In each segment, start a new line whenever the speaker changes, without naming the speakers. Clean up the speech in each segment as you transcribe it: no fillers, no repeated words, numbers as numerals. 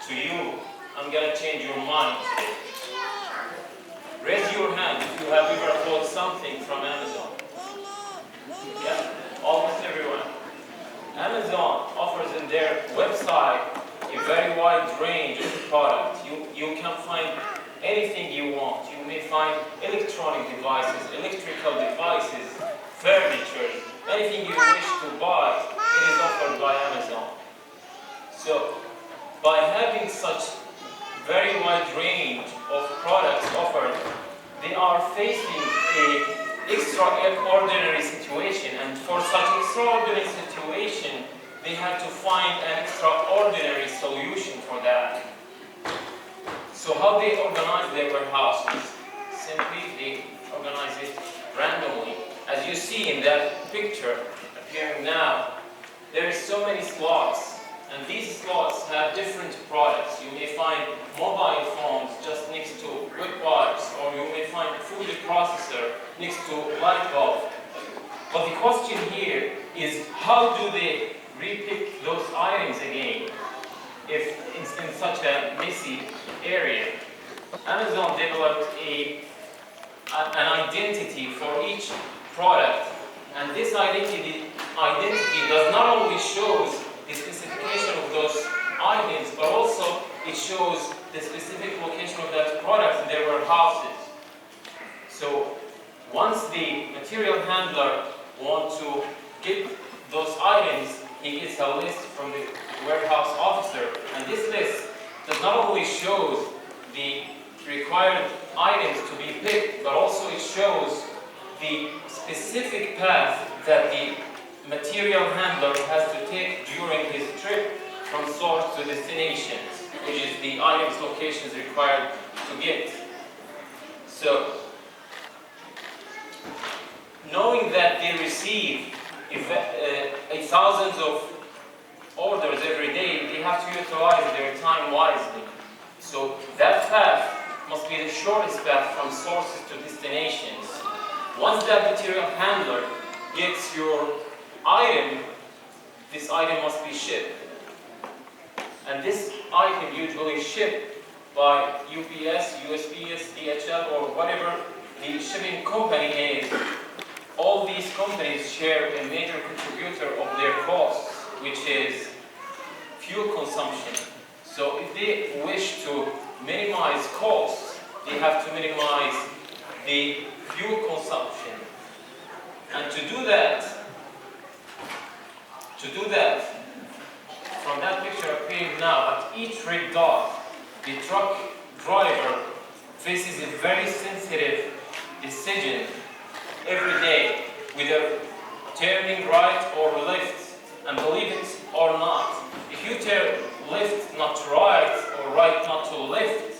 to you, I'm gonna change your mind today. Raise your hand if you have ever bought something from Amazon. Yeah, almost everyone. Amazon offers in their website a very wide range of products. You can find anything you want. You may find electronic devices, electrical devices, furniture, anything you wish to buy, it is offered by Amazon. So, by having such very wide range of products offered, they are facing an extraordinary situation, and for such extraordinary situation, they have to find an extraordinary solution for that. So how they organize their warehouses? Simply, they organize it randomly. As you see in that picture appearing now, there are so many slots, and these slots have different products. You may find mobile phones just next to wood pipes, or you may find food processor next to light bulb. But the question here is, how do they repick those items again if it's in such a messy area? Amazon developed an identity for each product, and this identity does not only shows the specification of those items, but also it shows the specific location of that product in their warehouses. So once the material handler wants to get those items, he gets a list from the warehouse officer, and this list does not only shows the required items to be picked, but also it shows the specific path that the material handler has to take during his trip from source to destination, which is the items locations required to get. So, knowing that they receive thousands of orders every day, they have to utilize their time wisely. So that path must be the shortest path from sources to destinations. Once that material handler gets your item, this item must be shipped. And this item usually shipped by UPS, USPS, DHL, or whatever the shipping company is. All these companies share a major contributor of their costs, which is fuel consumption. So if they wish to minimize costs, they have to minimize the fuel consumption. And to do that, from that picture appearing now, at each red dot, the truck driver faces a very sensitive decision every day, whether turning right or left, and believe it or not, if you turn left not to right or right not to left,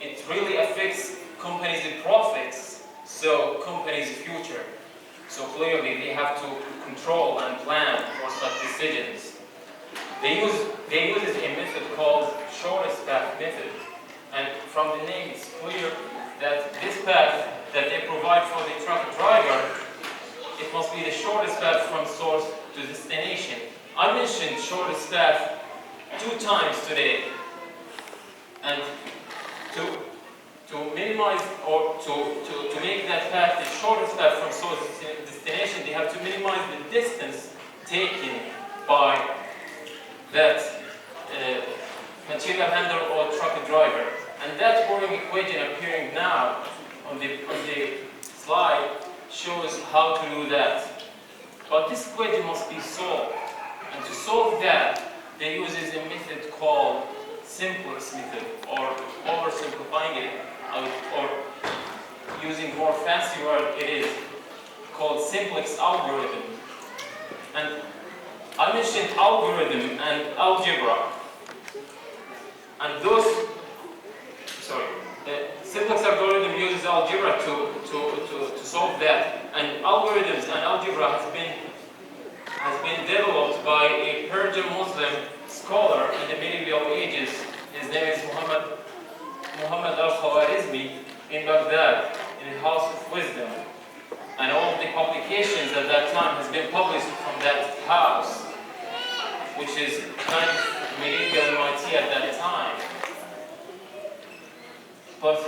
it really affects companies' profits, so companies' future. So clearly they have to control and plan for such decisions. They use a method called shortest path method, and from the name it's clear that this path that they provide for the truck driver, it must be the shortest path from source to destination. I mentioned shortest path 2 times today, and to minimize or to make that path the shortest path from source to destination, they have to minimize the distance taken by that material handler or truck driver. And that boring equation appearing now on the slide shows how to do that. But this equation must be solved. And to solve that, they use a method called simplex method, or oversimplifying it, or using more fancy word, it is called simplex algorithm. And I mentioned algorithm and algebra. And the simplex algorithm uses algebra to solve that. And algorithms and algebra has been developed by a Persian Muslim scholar in the medieval ages. His name is Muhammad al-Khwarizmi in Baghdad, in the House of Wisdom. And all of the publications at that time has been published from that house, which is kind of medieval MIT at that time. But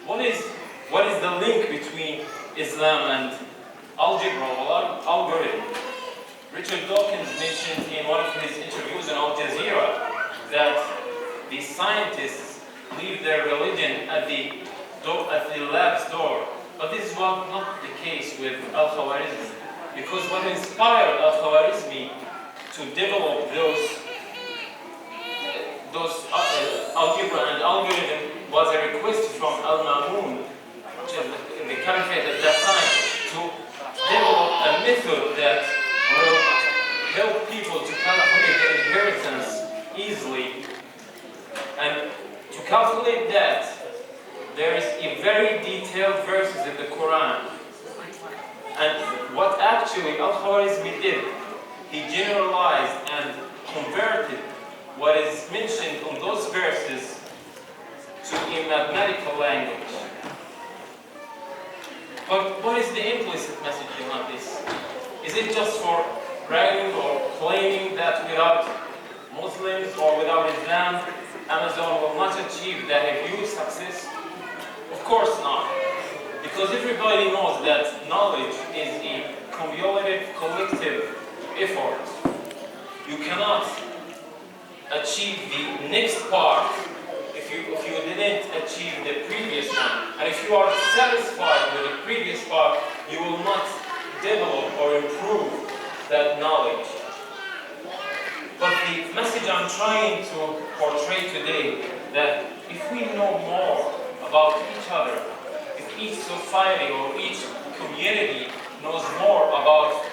what is the link between Islam and algebra or algorithm? Richard Dawkins mentioned in one of his interviews on Al Jazeera that the scientists leave their religion at the lab's door. But this is not the case with Al-Khwarizmi. Because what inspired Al-Khwarizmi to develop those algebra and algorithm was a request from Al-Mamun, which is the caliphate at that time, to develop a method that will help people to calculate the inheritance easily. And to calculate that, there is a very detailed verses in the Quran. And what actually Al-Khwarizmi did, he generalized and converted what is mentioned on those verses to a mathematical language. But what is the implicit message behind this? Is it just for bragging or claiming that without Muslims or without Islam, Amazon will not achieve that huge success? Of course not. Because everybody knows that knowledge is a cumulative, collective effort. You cannot achieve the next part if you didn't achieve the previous one. And if you are satisfied with the previous part, you will not develop or improve that knowledge. But the message I'm trying to portray today, that if we know more about each other, if each society or each community knows more about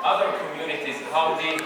other communities, how they